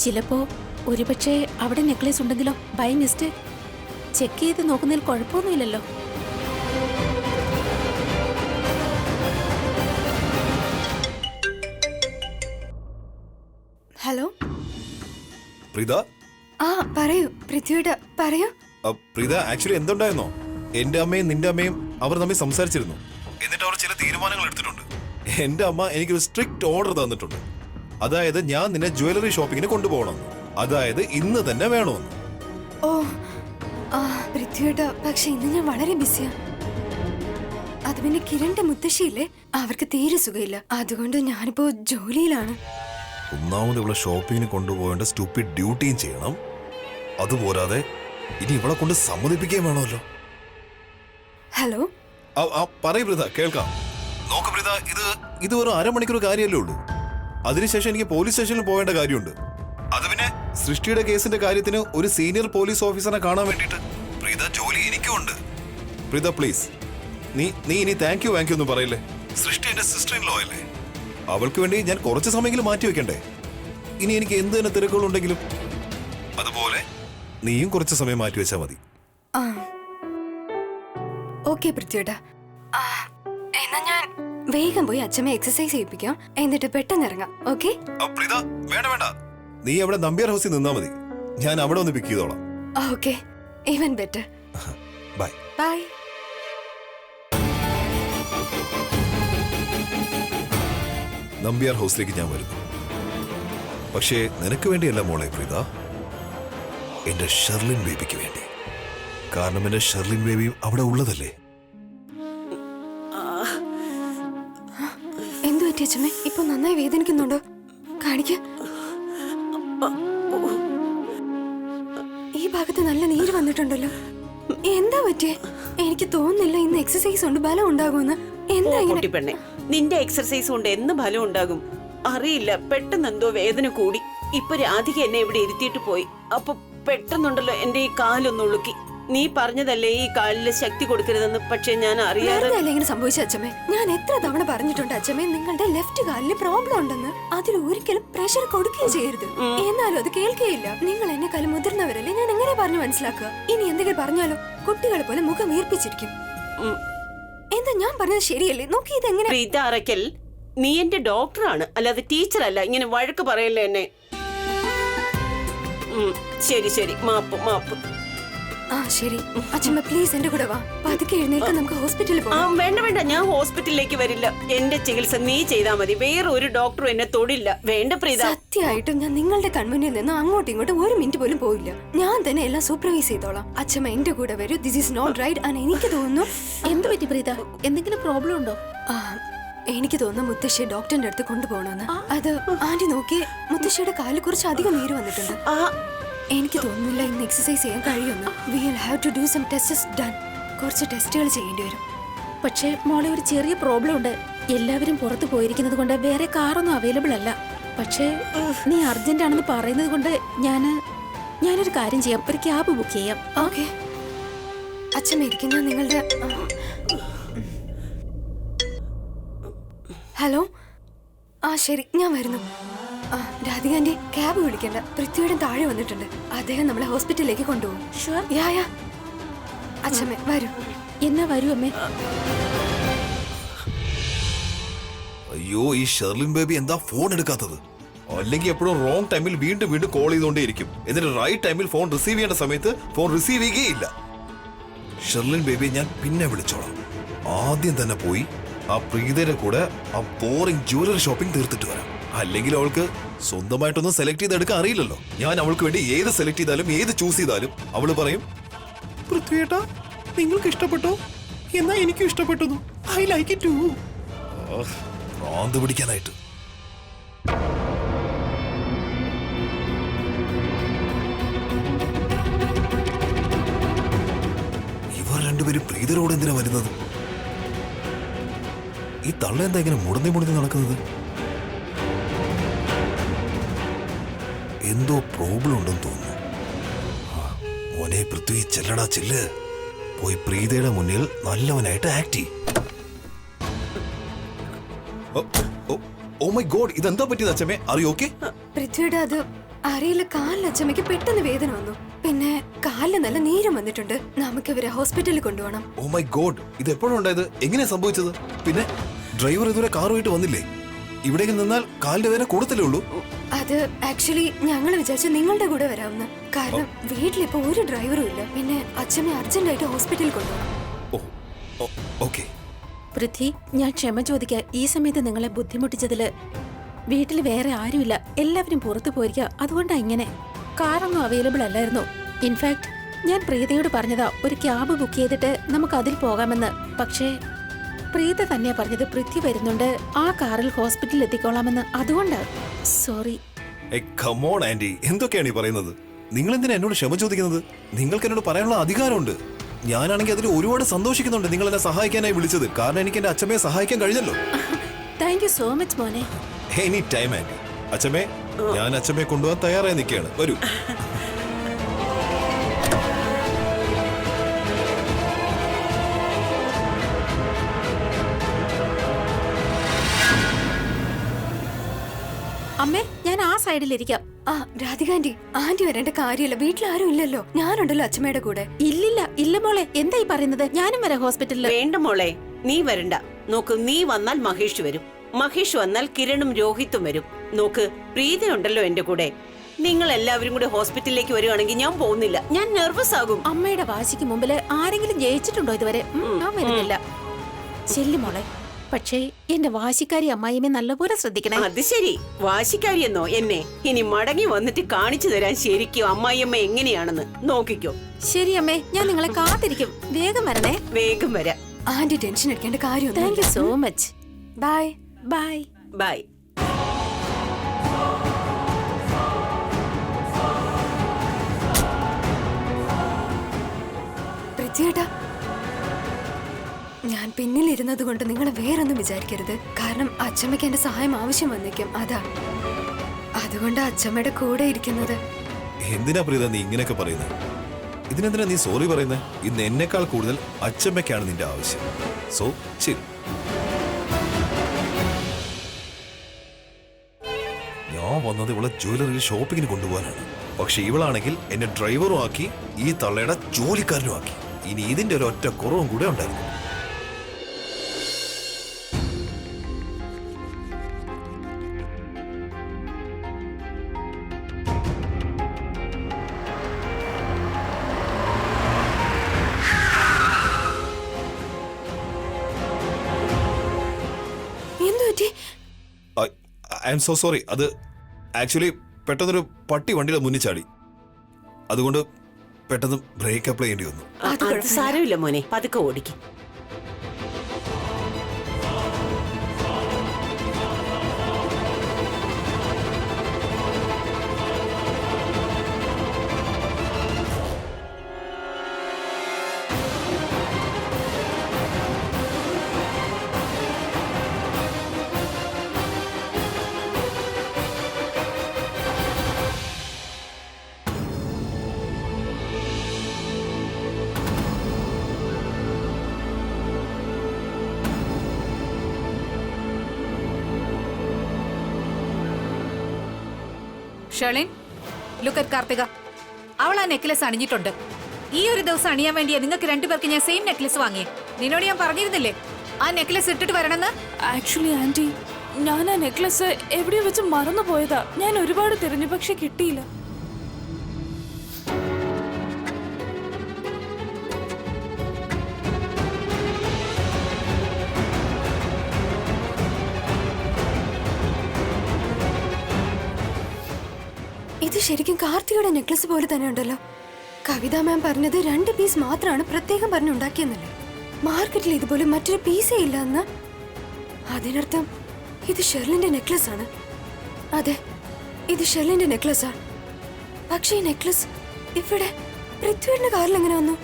ചിലപ്പോ ഒരുപക്ഷെ അവിടെ നെക്ലേസ് ഉണ്ടെങ്കിലോ? By mistake. ചെക്ക് ചെയ്ത് നോക്കുന്നതിൽ കുഴപ്പമൊന്നുമില്ലല്ലോ. ഹലോ പ്രീത. ആ പറയൂ പൃഥ്വിയുടെ പറയൂ. പ്രീത, ആക്ച്വലി എന്തുണ്ടായിരുന്നോ, എന്റെ അമ്മയും നിന്റെ അമ്മയും അവർ തമ്മിൽ സംസാരിച്ചിരുന്നു. എന്നിട്ട് അവർ ചില തീരുമാനങ്ങൾ എടുത്തിട്ടുണ്ട്. എന്റെ അമ്മ എനിക്കൊരു സ്ട്രിക്റ്റ് ഓർഡർ തന്നിട്ടുണ്ട്. അതായത് ഞാൻ നിന്നെ ജ്വല്ലറി ഷോപ്പിങ്ങിന് കൊണ്ടുപോകണമെന്ന്. അതായത് ഇന്ന് തന്നെ വേണമെന്ന്. ഓ പൃഥ്വിയുടെ, പക്ഷെ ഇന്ന് ഞാൻ വളരെ ബിസിയാ. അത് പിന്നെ കിരണിന്റെ മുത്തശ്ശിയില്ലേ, അവർക്ക് തീരെ സുഖമില്ല. അതുകൊണ്ട് ഞാനിപ്പോ ജോലിയിലാണ്. ഒന്നാമത് ഇവളെ ഷോപ്പിങ്ങിന് കൊണ്ടുപോകേണ്ട സ്റ്റുപ്പിഡ് ഡ്യൂട്ടിയും ചെയ്യണം. അതുപോരാതെ ഇനി ഇവളെ കൊണ്ട് സമ്മതിപ്പിക്കുകയും വേണമല്ലോ. ഹലോ പറയ് പ്രീത, കേൾക്കാം. നോക്ക് പ്രീത, ഇത് ഒരു അരമണിക്കൂർ കാര്യമല്ലേ ഉള്ളൂ. അതിനുശേഷം എനിക്ക് പോലീസ് സ്റ്റേഷനിൽ പോകേണ്ട കാര്യമുണ്ട്. അത് പിന്നെ സൃഷ്ടിയുടെ കേസിന്റെ കാര്യത്തിന് ഒരു സീനിയർ പോലീസ് ഓഫീസറെ കാണാൻ വേണ്ടിയിട്ട്. പ്രീത, ജോലി എനിക്കും ഉണ്ട്. പ്രീത പ്ലീസ്, നീ ഇനി താങ്ക് യു ഒന്നും പറയില്ലേ. സൃഷ്ടി എന്റെ സിസ്റ്റർ ഇൻ ലോ അല്ലേ. അവൾക്ക് വേണ്ടി ഞാൻ കുറച്ച് സമയമെങ്കിലും മാറ്റി വെക്കണ്ടേ. ഇനി എനിക്ക് എന്ത് തന്നെ തിരക്കുകളുണ്ടെങ്കിലും അതുപോലെ നീയും കുറച്ച് സമയം മാറ്റി വെച്ചാൽ മതി. ഓക്കെ പൃഥ്വിയുടെ, എന്നാ ഞാൻ വേഗം പോയി അച്ഛമ്മ എക്സസൈസ് ചെയ്യിപ്പിക്കാം, എന്നിട്ട് പെട്ടെന്ന് ഇറങ്ങാം. ഓക്കെ? വേണ്ട, നീ അവിടെ നമ്പ്യാർ ഹൗസിൽ നിന്നാ മതി. ഞാൻ അവിടെ ഒന്ന് പിക്ക് ചെയ്തോളാം. Okay, even better. Bye bye. Nambiar ഹൗസിലേക്ക് ഞാൻ വരുന്നു. പക്ഷേ നിനക്ക് വേണ്ടിയല്ല മോളെ പ്രീത, എന്റെ ഷെർലിൻ ബേബിക്ക് വേണ്ടി. കാരണം എന്റെ ഷെർലിൻ ബേബിയും അവിടെ ഉള്ളതല്ലേ. എന്തു പറ്റി അച്ഛമ്മേ? ഇപ്പൊ നന്നായി വേദനിക്കുന്നുണ്ടോ? കാണിക്ക. ഈ ഭാഗത്ത് നല്ല നീര് വന്നിട്ടുണ്ടല്ലോ. എന്താ പറ്റിയേ? എനിക്ക് തോന്നുന്നില്ല ഇന്ന് എക്സസൈസ് കൊണ്ട് ബലം ഉണ്ടാകുമെന്ന്. എന്താ പെണ്ണെ, നിന്റെ എക്സർസൈസ് കൊണ്ട് എന്ന് ഫലം ഉണ്ടാകും അറിയില്ല. പെട്ടെന്ന് എന്തോ വേദന കൂടി. ഇപ്പൊ രാധിക എന്നെ ഇവിടെ ഇരുത്തിയിട്ട് പോയി. അപ്പൊ പെട്ടെന്നുണ്ടല്ലോ എന്റെ ഈ കാലൊന്ന് ഉളുക്കി. നീ പറഞ്ഞതല്ലേ ഈ കാലില് ശക്തി കൊടുക്കരുതെന്ന്. പക്ഷെ ഞാൻ അറിയാതെ ഇങ്ങനെ സംഭവിച്ച അച്ഛമ്മേ. ഞാൻ എത്ര തവണ പറഞ്ഞിട്ടുണ്ട് അച്ഛമ്മേ, നിങ്ങളുടെ ലെഫ്റ്റ് കാലില് പ്രോബ്ലം ഉണ്ടെന്ന്. അതിൽ ഒരിക്കലും പ്രഷർ കൊടുക്കുകയും ചെയ്യരുത്. എന്നാലും അത് കേൾക്കുകയില്ല. നിങ്ങൾ എന്നെ കാലം മുതിർന്നവരല്ലേ, ഞാൻ എങ്ങനെ പറഞ്ഞു മനസ്സിലാക്കുക? ഇനി എന്തെങ്കിലും പറഞ്ഞാലോ കുട്ടികളെ പോലെ മുഖം വീർപ്പിച്ചിരിക്കും. എന്താ ഞാൻ പറഞ്ഞത് ശരിയല്ലേ? നോക്കി ഇതെങ്ങനെ. പ്രീത അറയ്ക്കൽ, നീ എന്റെ ഡോക്ടറാണ്, അല്ലാതെ ടീച്ചറല്ല. ഇങ്ങനെ വഴക്ക് പറയല്ലേ എന്നെ. ശരി, മാപ്പ്. ശരി അച്ഛമ്മ, പ്ലീസ് എന്റെ കൂടെ വാ. പതുക്കെ എഴുന്നേൽക്കാൻ നമുക്ക് ഹോസ്പിറ്റലിൽ പോകാം. വേണ്ട, ഞാൻ ഹോസ്പിറ്റലിലേക്ക് വരില്ല. എന്റെ ചികിത്സ നീ ചെയ്താൽ മതി. വേറെ ഒരു ഡോക്ടറും എന്നെ തൊടില്ല. വേണ്ട പ്രീത. സത്യമായിട്ടും ഞാൻ നിങ്ങളുടെ കൺമുന്നിൽ നിന്ന് അങ്ങോട്ടും ഇങ്ങോട്ടും ഒരു മിനിറ്റ് പോലും പോയില്ല. ഞാൻ തന്നെ എല്ലാം സൂപ്പർവൈസ് ചെയ്തോളാം. അച്ഛമ്മ എന്റെ കൂടെ വരൂ. This is not right. And എനിക്ക് തോന്നുന്നു. എന്ത് പറ്റി പ്രീത? എന്തെങ്കിലും പ്രോബ്ലം ഉണ്ടോ? എനിക്ക് തോന്നുന്നു മുത്തശ്ശിയെ ഡോക്ടറിന്റെ അടുത്ത് കൊണ്ടുപോകണമെന്ന്. അത് ആന്റി നോക്കി, മുത്തശ്ശിയുടെ കാലിൽ കുറച്ച് അധികം നീര് വന്നിട്ടുണ്ട്. എനിക്ക് തോന്നുന്നില്ല ഇന്ന് എക്സസൈസ് ചെയ്യാൻ കഴിയുമെന്ന്. We will have to do some tests done. കുറച്ച് ടെസ്റ്റുകൾ ചെയ്യേണ്ടി വരും. പക്ഷേ മോളെ, ഒരു ചെറിയ പ്രോബ്ലം ഉണ്ട്. എല്ലാവരും പുറത്തു പോയിരിക്കുന്നത് കൊണ്ട് വേറെ കാറൊന്നും അവൈലബിൾ അല്ല. പക്ഷേ നീ അർജന്റ് ആണെന്ന് പറയുന്നത് കൊണ്ട് ഞാനൊരു കാര്യം ചെയ്യാം. ഒരു ക്യാബ് ബുക്ക് ചെയ്യാം. ഓക്കെ അച്ഛമ്മ ഇരിക്കും. ഞാൻ നിങ്ങളുടെ ഹലോ. ശരി, ഞാൻ വരുന്നു. രാധികാന്റെ ക്യാബ് വിളിക്കണ്ട. പൃഥ്വിയുടെ താഴെ വന്നിട്ടുണ്ട്. അദ്ദേഹം നമ്മളെ ഹോസ്പിറ്റലിലേക്ക് കൊണ്ടുപോകും. ഷുവർ. യാ അച്ഛമ്മ വരൂ. എന്നാ വരൂ അമ്മേ. അയ്യോ, ഈ ഷെർലിൻ ബേബി എന്താ ഫോൺ എടുക്കാത്തത്? അല്ലെങ്കിൽ എപ്പോഴും റോങ് ടൈമിൽ വീണ്ടും കോൾ ചെയ്തുകൊണ്ടേയിരിക്കും. എന്നിട്ട് റൈറ്റ് ടൈമിൽ ഫോൺ റിസീവ് ചെയ്യേണ്ട സമയത്ത് ഫോൺ റിസീവ് ചെയ്യുകയില്ല. ഷെർലിൻ ബേബിയെ ഞാൻ പിന്നെ വിളിച്ചോളാം. ആദ്യം തന്നെ പോയി ആ പ്രീതയുടെ കൂടെ ആ ബോറിംഗ് ജ്വല്ലറി ഷോപ്പിംഗ് തീർത്തിട്ട് വരാം. അല്ലെങ്കിൽ അവൾക്ക് സ്വന്തമായിട്ടൊന്നും സെലക്ട് ചെയ്തെടുക്കാൻ അറിയില്ലല്ലോ. ഞാൻ അവൾക്ക് വേണ്ടി ഏത് സെലക്ട് ചെയ്താലും ഏത് ചൂസ് ചെയ്താലും അവള് പറയും, പൃഥ്വിയേട്ടാ നിങ്ങൾക്ക് ഇഷ്ടപ്പെട്ടോ? എന്നാ എനിക്കും ഇഷ്ടപ്പെട്ടു. I like it too. ഭ്രാന്ത് പിടിക്കാനായിട്ട്. ഇവർ രണ്ടുപേരും പ്രീതരോട് എന്തിനാ വരുന്നത്? ഈ തള്ള എന്താ ഇങ്ങനെ മുടന്തി നടക്കുന്നത്? എന്തോ പ്രോബ്ലം ഉണ്ടെന്ന് തോന്നുന്നു. മോനെ പൃഥ്വി, ചെല്ലടാ ചെല്ല്. പോയി പ്രീതയുടെ മുന്നിൽ നല്ലവനായിട്ട് ആക്ട് ചെയ്യും. ഓ മൈ ഗോഡ്, ഇതെന്താ പറ്റിയത് അച്ഛമ്മേ? Are you okay? പൃഥ്വിയുടെ അറിയില്ല, കാലിൽ അച്ഛമ്മയ്ക്ക് പെട്ടെന്ന് വേദന വന്നു. പിന്നെ കാലില് നല്ല നീരം വന്നിട്ടുണ്ട്. നമുക്ക് ഇവരെ ഹോസ്പിറ്റലിൽ കൊണ്ടുപോകണം. ഓ മൈ ഗോഡ്, ഇത് എപ്പോഴും ഉണ്ടായത്? എങ്ങനെയാ സംഭവിച്ചത്? പിന്നെ ഡ്രൈവർ ഇതുവരെ കാറുമായിട്ട് വന്നില്ലേ? ഇവിടേക്ക് നിന്നാൽ കാലിന്റെ വേദന കൂടത്തല്ലേ ഉള്ളൂ? അത് ആക്ച്വലി ഞങ്ങൾ വിചാരിച്ചു നിങ്ങളുടെ കൂടെ വരാമെന്ന്. കാരണം വീട്ടിലിപ്പോ ഒരു ഡ്രൈവറും ഇല്ല. പിന്നെ അച്ഛമ്മ അർജന്റായിട്ട് ഹോസ്പിറ്റലിൽ കൊണ്ടുപോകണം. ഓ ഓക്കെ. പൃഥ്വി, ഞാൻ ക്ഷമ ചോദിക്കാം. ഈ സമയത്ത് നിങ്ങളെ ബുദ്ധിമുട്ടിച്ചതില്. വീട്ടിൽ വേറെ ആരുമില്ല, എല്ലാവരും പുറത്തു പോയിരിക്കുക. അതുകൊണ്ടാ ഇങ്ങനെ. കാറൊന്നും അവൈലബിൾ അല്ലായിരുന്നു. ഇൻഫാക്ട് ഞാൻ പ്രീതയോട് പറഞ്ഞതാ ഒരു ക്യാബ് ബുക്ക് ചെയ്തിട്ട് നമുക്ക് അതിൽ പോകാമെന്ന്. പക്ഷേ പ്രീത തന്നെയാ പറഞ്ഞത് പൃഥ്വി വരുന്നുണ്ട്, ആ കാറിൽ ഹോസ്പിറ്റലിൽ എത്തിക്കോളാമെന്ന്. അതുകൊണ്ടാ. സോറി. കമോൺ ആന്റി, എന്തൊക്കെയാണ് ഈ പറയുന്നത്? നിങ്ങൾ എന്തിനാ എന്നോട് ക്ഷമ ചോദിക്കുന്നത്? നിങ്ങൾക്ക് എന്നോട് പറയാനുള്ള അധികാരമുണ്ട്. ഞാനാണെങ്കിൽ അതിൽ ഒരുപാട് സന്തോഷിക്കുന്നുണ്ട് നിങ്ങൾ എന്നെ സഹായിക്കാനായി വിളിച്ചത്. കാരണം എനിക്ക് എന്റെ അച്ഛമ്മയെ സഹായിക്കാൻ കഴിഞ്ഞല്ലോ. താങ്ക് യു സോ മച്ച് മോനെ. Any time aunty. അച്ഛമ്മേ, ഞാൻ അച്ഛമ്മയെ കൊണ്ടുപോകാൻ തയ്യാറായി നിൽക്കുകയാണ്. വരൂ. അമ്മേ, ഞാൻ ആ സൈഡിലിരിക്കാം. ആ രാധിക ആന്റി, ആന്റി വരേണ്ട കാര്യമില്ല. വീട്ടിലാരും ഇല്ലല്ലോ, ഞാനുണ്ടല്ലോ അച്ഛമ്മയുടെ കൂടെ. ഇല്ല മോളെ, എന്തായി പറയുന്നത്? ഞാനും വരാം ഹോസ്പിറ്റലിൽ. വേണ്ട മോളെ, നീ വരണ്ട. നോക്ക്, നീ വന്നാൽ മഹേഷ് വരും. മഹേഷ് വന്നാൽ കിരണും രോഹിത്തും വരും. നോക്ക്, പ്രീതയുണ്ടല്ലോ എന്റെ കൂടെ. നിങ്ങൾ എല്ലാവരും കൂടെ ഹോസ്പിറ്റലിലേക്ക് വരുവാണെങ്കിൽ ഞാൻ പോകുന്നില്ല. ഞാൻ നെർവസ് ആകും. അമ്മയുടെ വാശിക്ക് മുമ്പില് ആരെങ്കിലും ജയിച്ചിട്ടുണ്ടോ ഇതുവരെ? ഞാൻ വരുന്നില്ല. ചെല്ലു മോളെ. പക്ഷേ എന്റെ വാശിക്കാരി അമ്മായിയെ നല്ലപോലെ ശ്രദ്ധിക്കണേ. അത് ശരി, വാശിക്കാരിയെന്നോ എന്നെ? ഇനി മടങ്ങി വന്നിട്ട് കാണിച്ചു തരാൻ ശരിക്കും അമ്മായിയമ്മ എങ്ങനെയാണെന്ന് നോക്കിക്കോ. ശരി അമ്മേ, ഞാൻ നിങ്ങളെ കാത്തിരിക്കും. വേഗം വരണേ. വേഗം വരാം. ആന്റി ടെൻഷൻ എടുക്കേണ്ട കാര്യമൊന്നും. Thank you so much. Bye bye bye. പൃഥ്വിയേട്ടാ, ഞാൻ പിന്നിലിരുന്നത് കൊണ്ട് നിങ്ങൾ വേറൊന്നും വിചാരിക്കരുത്. കാരണം അച്ഛമ്മയ്ക്ക് എന്റെ സഹായം ആവശ്യം വന്നേക്കും, അതാ. അതുകൊണ്ട് അച്ഛമ്മയുടെ കൂടെ ഇരിക്കുന്നത്. എന്തിനാ പ്രീത നീ ഇങ്ങനെയൊക്കെ പറയുന്നത്? ഇതിനെന്തിനാ നീ സോറി പറയുന്നത്? ഇന്ന് എന്നെക്കാൾ കൂടുതൽ അച്ഛമ്മയ്ക്കാണ് നിന്റെ ആവശ്യം. സോ ശരി, ഞാൻ വന്നത് ഇവളെ ജ്വല്ലറി ഷോപ്പിങ്ങിന് കൊണ്ടുപോകാനാണ്. പക്ഷെ ഇവളാണെങ്കിൽ എന്നെ ഡ്രൈവറും ആക്കി ഈ തള്ളയുടെ ജോലിക്കാരനും ആക്കി. ഇനി ഇതിന്റെ ഒരു ഒറ്റ കുറവും കൂടെ ഉണ്ടായിരുന്നു. I M so sorry. അത് ആക്ച്വലി പെട്ടെന്നൊരു പട്ടി വണ്ടിയുടെ മുന്നിൽ ചാടി. അതുകൊണ്ട് പെട്ടെന്ന് ബ്രേക്ക് അപ്ലൈ ചെയ്യേണ്ടി വന്നു. അത് സാരമില്ല മോനെ, പതുക്കെ ഓടിക്കും. ഷെളിൻ, ലുക്ക് അറ്റ് കാർത്തിക. അവൾ ആ നെക്ലസ് അണിഞ്ഞിട്ടുണ്ട്. ഈ ഒരു ദിവസം അണിയാൻ വേണ്ടിയാ നിങ്ങൾക്ക് രണ്ടുപേർക്ക് ഞാൻ സെയിം നെക്ലസ് വാങ്ങിയേ. നിന്നോട് ഞാൻ പറഞ്ഞിരുന്നില്ലേ ആ നെക്ലസ് ഇട്ടിട്ട് വരണമെന്ന്? ആക്ച്വലി ആന്റി, ഞാൻ ആ നെക്ലസ് എവിടെയോ വെച്ച് മറന്നു പോയതാ. ഞാൻ ഒരുപാട് തിരഞ്ഞു, പക്ഷെ കിട്ടിയില്ല. ഇത് ശരിക്കും കാർത്തികയുടെ നെക്ലസ് പോലെ തന്നെ ഉണ്ടല്ലോ. കവിത മാം പറഞ്ഞത് 2 പീസ് മാത്രമാണ് പ്രത്യേകം പറഞ്ഞുണ്ടാക്കിയെന്നല്ലേ. മാർക്കറ്റിൽ ഇതുപോലെ മറ്റൊരു പീസേ ഇല്ല എന്ന്. അതിനർത്ഥം ഇത് ഷെർലിന്റെ നെക്ലസ് ആണ്. അതെ, ഇത് ഷെർലിന്റെ നെക്ലസ് ആണ്. പക്ഷേ ഈ നെക്ലസ് ഇവിടെ പൃഥ്വിയുടെ കാറിൽ എങ്ങനെ വന്നു?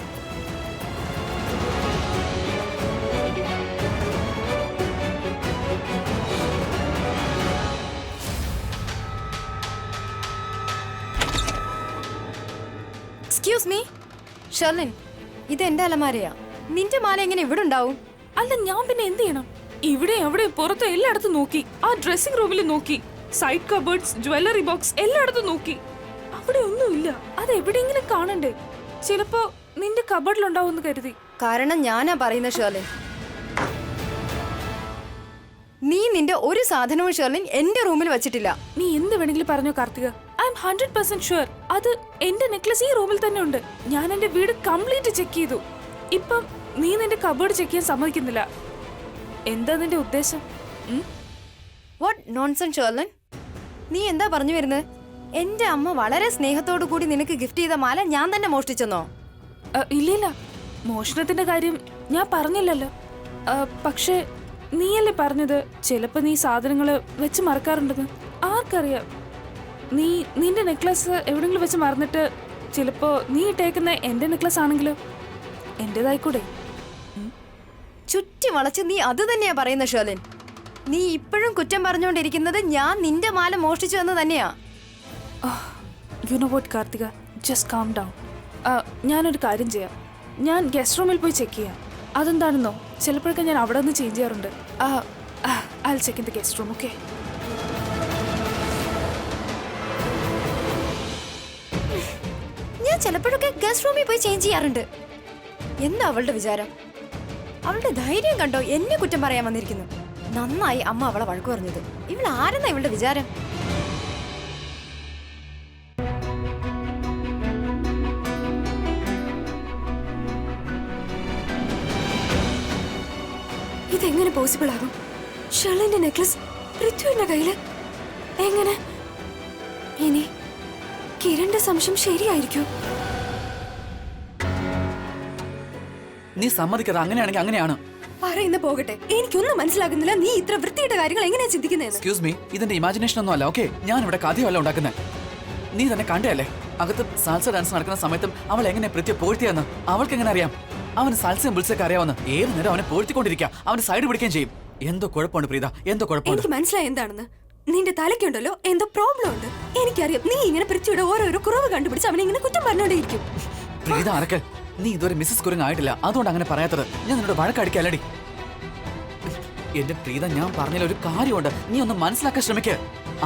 എക്സ്ക്യൂസ് മീ ഷെർലിൻ, ഇത് എന്റെ അലമാരയാ. നിന്റെ മാല എങ്ങനെ ഇവിടെ ഉണ്ടാവും? അല്ല, ഞാൻ പിന്നെ എന്ത് ചെയ്യണം? ഇവിടെ അവിടെ പുറത്ത് എല്ലായിടത്തും നോക്കി. ആ ഡ്രസ്സിംഗ് റൂമിൽ നോക്കി, സൈഡ് കബേർഡ്സ്, ജ്വല്ലറി ബോക്സ് എല്ലായിടത്തും നോക്കി. അവിടെ ഒന്നുമില്ല. അത് എവിടെയെങ്കിലും കാണണ്ടേ? ചിലപ്പോ നിന്റെ കബഡിലുണ്ടാവും കരുതി. കാരണം ഞാനാ പറയുന്ന ഷെർലിൻ. നീ നിന്റെ ഒരു സാധനവും ഷെർലിൻ എന്റെ റൂമിൽ വെച്ചിട്ടില്ല. നീ എന്ത് വേണമെങ്കിലും പറഞ്ഞോ കാർത്തിക. ഐ എം 100% ഷുവർ അത് എന്റെ നെക്ലസ് ഈ റൂമിൽ തന്നെ ഉണ്ട്. ഞാൻ എന്റെ വീട് കംപ്ലീറ്റ് ചെക്ക് ചെയ്തു. ഇപ്പം നീ നിന്റെ കബോർഡ് ചെക്ക് ചെയ്യാൻ സമ്മതിക്കുന്നില്ല. എന്താ നിന്റെ ഉദ്ദേശം? വാട്ട് നോൺസെൻസ് ഷെർലിൻ, നീ എന്താ പറഞ്ഞു വരുന്നത്? എന്റെ അമ്മ വളരെ സ്നേഹത്തോടു കൂടി നിനക്ക് ഗിഫ്റ്റ് ചെയ്ത മാല ഞാൻ തന്നെ മോഷ്ടിച്ചെന്നോ? ഇല്ലില്ല, മോഷണത്തിന്റെ കാര്യം ഞാൻ പറഞ്ഞില്ലല്ലോ. പക്ഷേ നീയല്ലേ പറഞ്ഞത് ചിലപ്പോ നീ സാധനങ്ങള് വെച്ച് മറക്കാറുണ്ടെന്ന്. ആർക്കറിയാം, നീ നിന്റെ നെക്ലസ് എവിടെങ്കിലും വെച്ച് മറന്നിട്ട് ചിലപ്പോ നീ ഇട്ടേക്കുന്ന എന്റെ നെക്ലസ് ആണെങ്കിലോ? എന്റേതായിക്കൂടെ? ചുറ്റി വളച്ച് നീ അത് തന്നെയാ പറയുന്ന ഷെർലിൻ. നീ ഇപ്പോഴും കുറ്റം പറഞ്ഞുകൊണ്ടിരിക്കുന്നത് ഞാൻ നിന്റെ മാല മോഷ്ടിച്ചു എന്ന് തന്നെയാ. You know what Karthika, just calm down. ഞാനൊരു കാര്യം ചെയ്യാം, ഞാൻ ഗസ്റ്റ് റൂമിൽ പോയി ചെക്ക് ചെയ്യാം. അതെന്താണെന്നോ, ചിലപ്പോഴൊക്കെ ഞാൻ അവിടെ നിന്ന് ചേഞ്ച് ചെയ്യാറുണ്ട്. I check in the guest room, okay? ഞാൻ ചിലപ്പോഴൊക്കെ ഗസ്റ്റ് റൂമിൽ പോയി ചേഞ്ച് ചെയ്യാറുണ്ട്. എന്താ അവളുടെ വിചാരം? അവളുടെ ധൈര്യം കണ്ടോ എന്നെ കുറ്റം പറയാൻ വന്നിരിക്കുന്നു. നന്നായി അമ്മ അവളെ വഴക്കു പറഞ്ഞത്. ഇവൾ ആരെന്നാ ഇവളുടെ വിചാരം? ഇതെങ്ങനെ പോസിബിൾ ആകും? ഷെർലിന്റെ നെക്ലസ് പൃഥ്വിന്റെ കയ്യില് എങ്ങനെ? ഇനി കിരണിന്റെ സംശയം ശരിയായിരിക്കും. നീ സമ്മതിക്കത് അങ്ങനെയാണെങ്കിൽ അങ്ങനെയാണ്. പറയുന്ന പോകട്ടെ, എനിക്കൊന്നും മനസ്സിലാകുന്നില്ല. നീ ഇത്ര വൃത്തിയുടെ കാര്യങ്ങൾ എങ്ങനെയാ ചിന്തിക്കുന്നതെന്ന്. എക്സ്ക്യൂസ് മീ, ഇതിന്റെ ഇമാജിനേഷൻ ഒന്നും അല്ല. ഓക്കെ, ഞാൻ ഇവിടെ കഥയല്ല ഉണ്ടാക്കുന്നത്. നീ തന്നെ കണ്ടല്ലേ, അകത്ത് സാൽസ ഡാൻസ് നടക്കുന്ന സമയത്തും അവൾ എങ്ങനെ പൃഥ്വി പോഴ്ത്തിയെന്ന് അവൾക്ക് എങ്ങനെ അറിയാം? അവന് സാൽസയും ബിൾസൊക്കെ അറിയാവുന്ന ഏത് നേരം അവനെ പോഴ്ത്തിക്കൊണ്ടിരിക്കുക, അവന് സൈഡ് പിടിക്കുകയും ചെയ്യും. എന്തോ കുഴപ്പമുണ്ട് പ്രീത, എന്തോ കുഴപ്പമുണ്ട്. എനിക്ക് മനസ്സിലായി എന്താണെന്ന്. നിന്റെ തലയ്ക്കുണ്ടല്ലോ എന്തോ പ്രോബ്ലം ഉണ്ട്. എനിക്കറിയാം. നീ ഇങ്ങനെ പൃഥ്വിയുടെ ഓരോരോ കുറവ് കണ്ടുപിടിച്ച് അവനെ ഇങ്ങനെ കുറ്റം പറഞ്ഞോണ്ടേയിരിക്കും. പ്രീത അറക്കൽ, നീ ഇതുവരെ മിസ്സസ് കുരങ്ങ് ആയിട്ടില്ല, അതുകൊണ്ട് അങ്ങനെ പറയാത്തത്. ഞാൻ നിന്നോട് വഴക്കടിക്കല്ലടി. എന്റെ പ്രീത, ഞാൻ പറഞ്ഞതിൽ ഒരു കാര്യമുണ്ട്, നീ ഒന്ന് മനസ്സിലാക്കാൻ ശ്രമിക്കുക.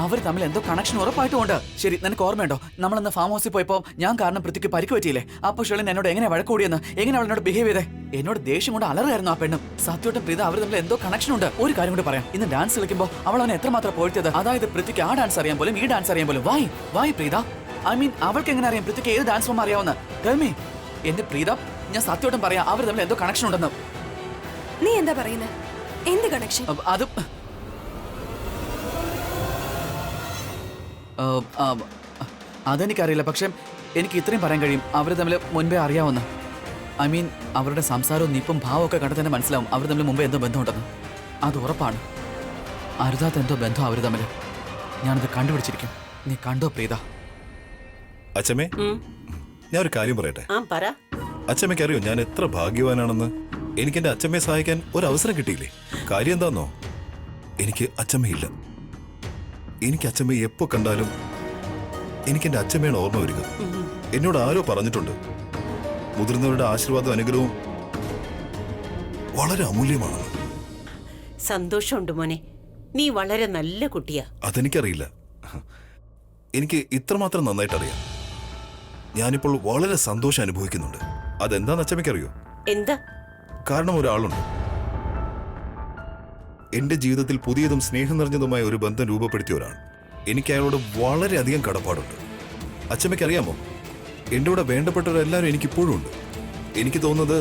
അവർ തമ്മിൽ എന്തോ കണക്ഷൻ ഉറപ്പായിട്ടും ഉണ്ട്. ശരി, നിനക്ക് ഓർമ്മയുണ്ടോ നമ്മളന്ന് ഫാം ഹൗസിൽ പോയപ്പോ ഞാൻ കാരണം പൃഥ്വിക്ക് പരിക്ക് പറ്റിയില്ലേ? അപ്പൊ ഷെർലിൻ എന്നോട് എങ്ങനെ വഴക്കൂടിയെന്ന്, എങ്ങനെ അവളോട് ബിഹേവ് ചെയ്തേ? എന്നോട് ദേഷ്യം കൊണ്ട് അലറായിരുന്നു ആ പെണ്ണും. സത്യമായിട്ടും പ്രീത, അവർ തമ്മിൽ എന്തോ കണക്ഷൻ ഉണ്ട്. ഒരു കാര്യം കൂടി പറയാം, ഇന്ന് ഡാൻസ് കളിക്കുമ്പോൾ അവൾ അവനെ എത്രമാത്രം പോഴ്ത്തിയത്. അതായത് പൃഥ്വിക്ക് ആ ഡാൻസ് അറിയാൻ പോലും ഈ ഡാൻസ് അറിയാൻ പോലും. വായി പ്രീത, ഐ മീൻ അവൾക്ക് എങ്ങനെ അറിയാം പൃഥ്വിക്ക് ഏത് ഡാൻസ് ഫോം അറിയാവുന്ന? Tell me. എന്റെ പ്രീത, ഞാൻ സത്യമായിട്ടും പറയാം, അവർ തമ്മിൽ എന്തോ കണക്ഷൻ ഉണ്ടെന്ന്. നീ എന്താ പറയുന്നത്? എന്ത് കണക്ഷൻ? അത് അതെനിക്കറിയില്ല, പക്ഷെ എനിക്ക് ഇത്രയും പറയാൻ കഴിയും, അവർ തമ്മിൽ മുൻപേ അറിയാവുന്ന. ഐ മീൻ അവരുടെ സംസാരവും നീപ്പും ഭാവമൊക്കെ കണ്ടു തന്നെ മനസ്സിലാവും അവർ തമ്മിൽ മുമ്പേ എന്തോ ബന്ധമുണ്ടെന്ന്. അത് ഉറപ്പാണ്. അരുതാത്ത എന്തോ ബന്ധം അവർ തമ്മിൽ. ഞാനത് കണ്ടുപിടിച്ചിരിക്കും. നീ കണ്ടോ പ്രീത? അച്ഛമ്മേ, ഞാൻ ഒരു കാര്യം പറയട്ടെ. പറ. അച്ഛമ്മയ്ക്ക് അറിയോ ഞാൻ എത്ര ഭാഗ്യവാനാണെന്ന്? എനിക്ക് എന്റെ അച്ഛമ്മയെ സഹായിക്കാൻ ഒരു അവസരം കിട്ടിയില്ലേ? കാര്യം എന്താന്നോ, എനിക്ക് അച്ഛമ്മയില്ല. എനിക്ക് അച്ഛമ്മയെ എപ്പോ കണ്ടാലും എനിക്ക് എന്റെ അച്ഛമ്മയാണ് ഓർമ്മ വരിക. എന്നോട് ആരോ പറഞ്ഞിട്ടുണ്ട്, മുതിർന്നവരുടെ ആശീർവാദവും അനുഗ്രഹവും വളരെ അമൂല്യമാണെന്ന്. സന്തോഷമുണ്ട് മോനെ, നീ വളരെ നല്ല കുട്ടിയാ. അതെനിക്കറിയില്ല. എനിക്ക് ഇത്രമാത്രം നന്നായിട്ട് അറിയാം. ഞാനിപ്പോൾ വളരെ സന്തോഷം അനുഭവിക്കുന്നുണ്ട്. അതെന്താന്ന് അച്ഛമ്മയ്ക്കറിയോ? എന്താ? കാരണം ഒരാളുണ്ട് എന്റെ ജീവിതത്തിൽ പുതിയതും സ്നേഹം നിറഞ്ഞതുമായ ഒരു ബന്ധം രൂപപ്പെടുത്തിയ ഒരാൾ. എനിക്ക് അയാളോട് വളരെയധികം കടപ്പാടുണ്ട്. അച്ഛമ്മയ്ക്ക് അറിയാമോ, എൻ്റെ കൂടെ വേണ്ടപ്പെട്ടവരെല്ലാവരും എനിക്കിപ്പോഴും ഉണ്ട്. എനിക്ക് തോന്നുന്നത്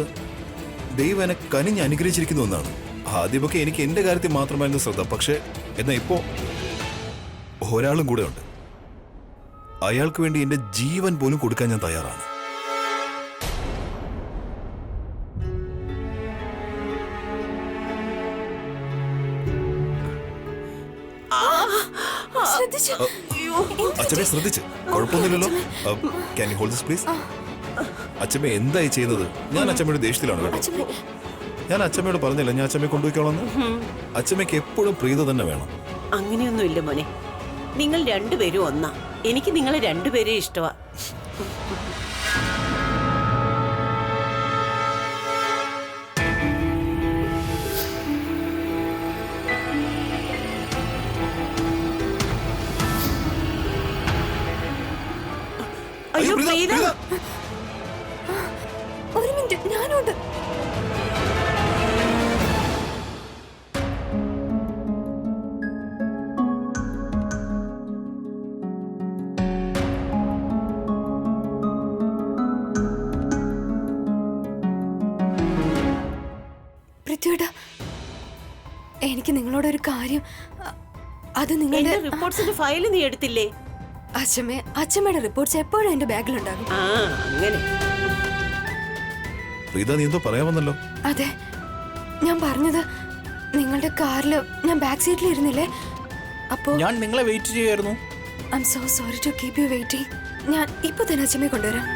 ദൈവം എന്നെ കനിഞ്ഞ് അനുഗ്രഹിച്ചിരിക്കുന്നു എന്നാണ്. ആദ്യമൊക്കെ എനിക്ക് എൻ്റെ കാര്യത്തിൽ മാത്രമായിരുന്നു ശ്രദ്ധ. പക്ഷേ എന്നാൽ ഇപ്പോൾ ഒരാളും കൂടെ ഉണ്ട്. അയാൾക്ക് വേണ്ടി എൻ്റെ ജീവൻ പോലും കൊടുക്കാൻ ഞാൻ തയ്യാറാണ്. അച്ഛനെ ശ്രദ്ധിച്ച് കുഴപ്പമൊന്നുമില്ലല്ലോ. Can you hold this please? അച്ഛമ്മ എന്തായി ചെയ്യുന്നത്? ഞാൻ അച്ഛമ്മയുടെ ദേഷ്യത്തിലാണ് കേട്ടോ. ഞാൻ അച്ഛമ്മയോട് പറഞ്ഞില്ല ഞാൻ അച്ഛമ്മയെ കൊണ്ടുപോയിക്കോളന്ന്. അച്ഛമ്മയ്ക്ക് എപ്പോഴും പ്രീത തന്നെ വേണം. അങ്ങനെയൊന്നുമില്ല മോനെ, നിങ്ങൾ രണ്ടുപേരും ഒന്നാ. എനിക്ക് നിങ്ങളെ രണ്ടുപേരെയും ഇഷ്ടമാ. അയ്യോ പ്രീത ഒരു മിനിറ്റ്, ഞാനുണ്ട്. പൃഥ്വിയേട്ടാ, എനിക്ക് നിങ്ങളോടൊരു കാര്യം. അത് നിങ്ങളുടെ എന്റെ റിപ്പോർട്ട്സിന്റെ ഫയൽ നീ എടുത്തില്ലേ? അച്ഛമ്മയുടെ റിപ്പോർട്ട്സ് എപ്പോഴും എന്റെ ബാഗിലുണ്ടാകും. ആ അങ്ങനെ. പ്രീത, നീ എന്തോ പറയാമെന്നല്ലോ. അതെ, ഞാൻ പറഞ്ഞത് നിങ്ങളുടെ കാറില് ഞാൻ ബാക്ക് സീറ്റിൽ ഇരുന്നില്ലേ, അപ്പോ ഞാൻ നിങ്ങളെ വെയിറ്റ് ചെയ്യായിരുന്നു. I'm so sorry to keep you waiting. ഞാൻ ഇപ്പൊ തന്നെ അച്ഛമ്മയെ കൊണ്ടുവരാം.